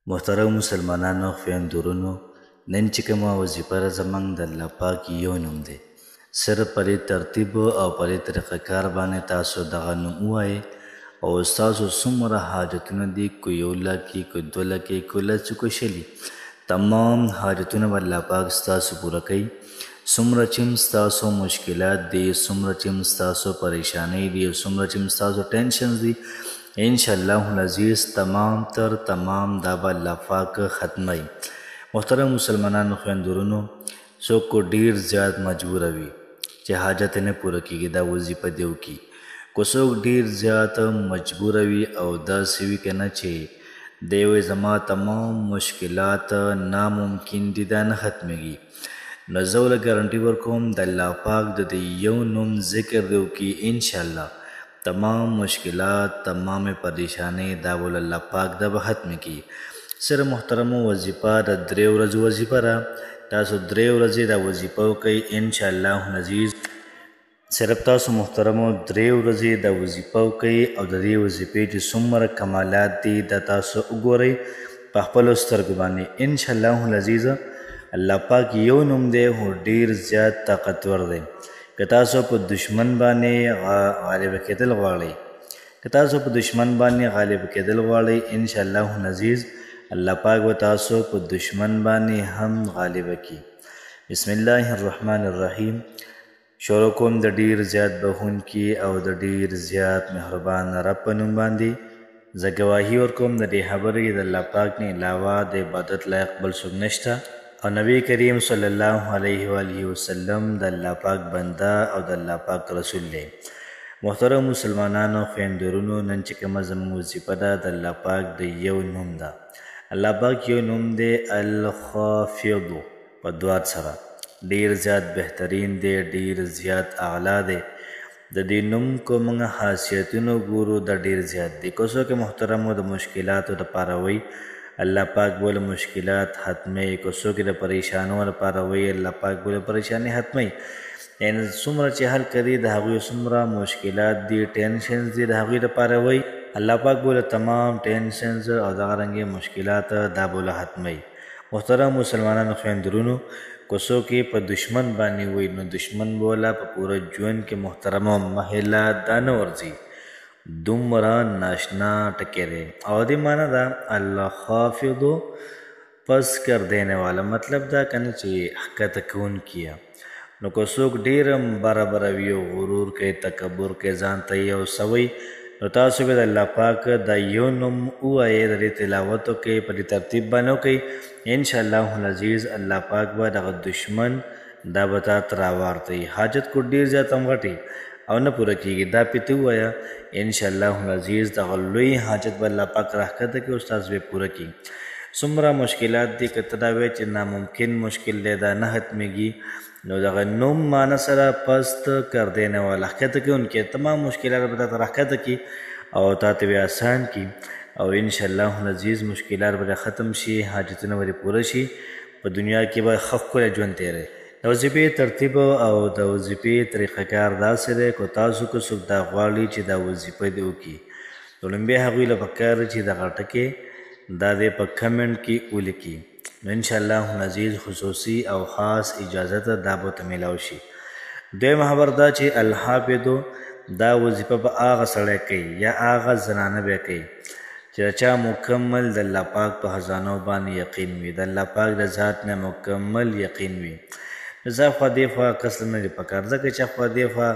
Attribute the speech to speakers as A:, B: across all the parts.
A: محترم مسلمانانو خویندورونو، نن چې کومه وظیفه ده زموږ د الله پاک یو نوم دی. صرف په دې ترتیب او په دې طریقه کار باندې تاسو دغه نوم ووایئ او ستاسو څومره حاجتونه دي، کو 1 لک وي، کو 2 لک وي، کو لس وي، کو شل وي، تمام حاجتونه به الله پاک ستاسو پوره کوي. څومره چې ستاسو مشکلات دي، څومره چې ستاسو پریشانۍ دي، څومره چې ستاسو ټینشنز دي، انشاءالله العزیز تمام تر تمام دا به الله پاک ختموي. محترم مسلمانانو خویندورونو، څوک ډیر زیات مجبوره وي چې حاجت نه پوره کیږي، دا وظیفه دې وکړي. که څوک ډیر زیات مجبوره وي او داسې وي که نه چې دی وایي زما تمام مشکلات ناممکن دي، دا نه ختمیږي، نو زه ورله ګارنټي ورکوم د الله پاک د دې یو نوم ذکر دې وکړي، انشاءالله تمام مشکلات، تمام پریشانی دا بول الله پاک دا به ختم کی. سر محترمو وظیفه د 3 ورځو وظیفه را، تاسو 3 ورځې دا وظیفه وکئ انشاءالله العزیز. صرف تاسو محترمو 3 ورځې دا وظیفه وکئ او د دې وظیفې چې څومره کمالات دي دا تاسو وګورئ په خپلو سترګو باندې انشاءالله العزیز. الله پاک یو نوم دی خو ډیر زیات طاقتور دی. که تاسو په دشمن باندې غالب کېدل غواړئ، که تاسو په دشمن باندې غالب کېدل غواړئ، انشاءالله العزیز الله پاک به تاسو په دشمن باندې هم غالب کړي. بسم الله الرحمن الرحیم. شروع کوم د ډیر زیات بخونکي او د ډیر زیات مهربان رب په نوم باندې. زه ګواهي ورکوم د دې خبرې د الله پاک نه علاوه د عبادت لایق بل څوک نشته او نبی کریم صلی الله علیه و آله وسلم د الله پاک بنده او د الله پاک رسول دی. محترم مسلمانانو خویندورونو، نن چې کومه زموږ وظیفه ده د الله پاک د یو نوم ده. الله پاک یو نوم دی الخافض په دوات سره، ډیر زیات بهترین دی، ډیر زیات اعلی دی. د دې نوم کو موږ خاصیتونه ګورو د ډیر زیات دي. که څوک محترمو د مشکلاتو دپاره وایي الله پاک بوله مشکلات ختموي، که څوک د پریشانو لپاره وایي الله پاک بوله پریشاني ختموي. یعنې څومره چې حل کوي د هغوی څومره مشکلات دي، ټینشنز دي، د هغوی لپاره وایي الله پاک بوله تمام ټینشنز او دغه رنګې مشکلات دا بوله ختموي. محترم مسلمانانو خویندورونو، که څوک یې په دشمن باندې وایي نو دشمن بوله په پوره ژوند کې محترمه محله دا نه ورځي، دومره ناشنا ټکی دی. او دې معنی ده الخافض پس کر دینے والا، مطلب دا کنه چې ښکته کوونکي. نو که څوک ډېر برابروي او غرور کوي، تکبر کوي، ځان ته یو څه وایي، نو تاسو به د الله پاک دا یو نوم ووایئ، د دې تلاوت وکئ، په دې ترتیب باندې وکئ، انشاءالله العزیز الله پاک به دغه دشمن دا به تا ته راوارتوي. حاجت کو ډېر زیات هم غټي او نه پوره کېږي، دا پې ته ووایه انشاءالله العزیز دغه لوی حاجت به الله پاک راښکته کړي او ستاسو به پوره کړي. څومره مشکلات دي، که ته دا وایې چې ناممکن مشکل دی، دا نه ختمېږي، نو دغه نوم معنی سره پست کر دینے والا، ښکته کوونکی، تمام مشکلات به تا ته راښکته کړي او تا ته به آسان کړي او انشاءالله العزیز مشکلات به ختم شي، حاجتونه به پوره شي، په دنیا کې به ښه ښکلی ژوند تېروي. د وظیفې ترتیب او د وظیفې طریقه کار داسې دی، که تاسو که څوک دا غواړي چې دا وظیفه دې وکړي، نو لومبی هغوی له پکار چې دغه ټکې دا دې په کمنټ کې ولیکي، نو انشاءالله العزیز خصوصي او خاص اجازت دا به ته میلاو شي. دویمه خبر دا چې الحافظ دا وظیفه به هغه سړی کوي یا هغه زنانه به کوي چې چا مکمل د الله پاک په خزانو باندې یقین وي، د الله پاک د ذات نه مکمل یقین وي. زه خوا دې خوا کس نه دي پکار، ځکه چې خوا دې خوا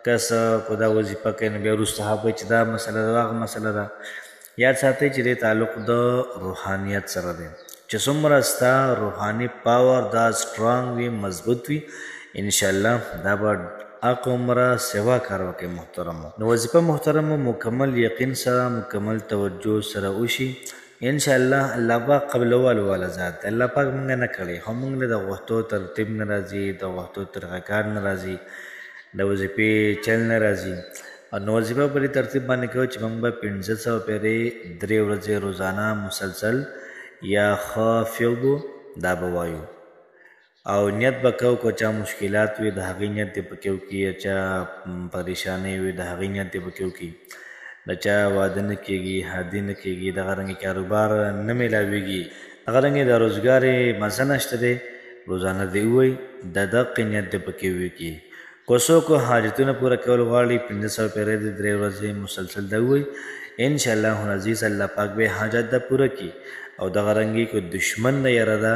A: کس که دا وظیفه کوي نو بیا وروسته هغه چې دا مسله ده هغه مسله ده. یاد ساتئ چې دې تعلق د روحانیت سره دی، چې څومره ستا روحاني پاور دا سټرانګ وي، مضبوط وي، انشاءالله دا به حق عمره سوا کار وکړي. محترمو نو وظیفه محترمو مکمل یقین سره، مکمل توجه سره وشي، انشاءالله الله پاک قبلول والا ذات دی. الله پاک موږ نه کړی، خو موږ له د غوښتو ترتیب نه راځي، د غوښتو طریقه کار نه راځي، د وظیفې چل نه راځي. نو وظیفه په دې ترتیب باندې کوو چې موږ به 1500 پیرې 3 ورځې روزانه مسلسل یا خافض دا به وایو او نیت به کوو. که چا مشکلات وي د هغې نیت دې پکې وکړي، یا چا پریشانۍ وي د هغې نیت دې پکې وکړي. د چا واده نه کېږي، هادي نه کېږي، دغه رنګې کاروبار نه میلاویږي، دغه رنګې د روزګار یې مزه نشته دی، روزانه دې ووایي د دقې نیت دې پکې وکړي. که څوک حاجتونه پوره کول غواړي 500 پیرې د 3 ورځې مسلسل ده ووایي، انشاءالله العزیز الله پاک به حاجت ده پوره کړي. او دغه رنګې که دشمن نه یره ده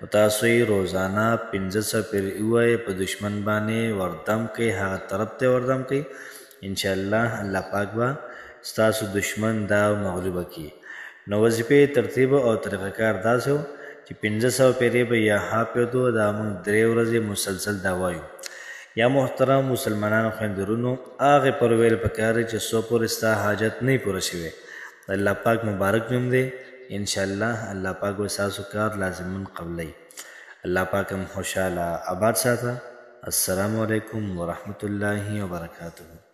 A: نو تاسو یې روزانه 500 پیرې ووایئ، په دشمن باندې وردم کوي، هغه طرف ته وردم کوي، انشاءالله الله پاک به ستاسو دشمن دا مغلوبه کړي. نو وظیفې ترتیب او طریقه کار داسې و چې 500 پیرې به یا حافظو دا موږ 3 ورځې مسلسل دا وایو. یا محترم مسلمانانو خویندرونو، هغې پر ویل پکار دی چې څو پورې ستا حاجت نه پوره شوی، د الله پاک مبارک نوم دی، انشاءالله الله پاک به ستاسو کار لازماً قبلوي. الله پاک هم خوشحاله آباد ساته. السلام علیکم ورحمت الله وبرکاته.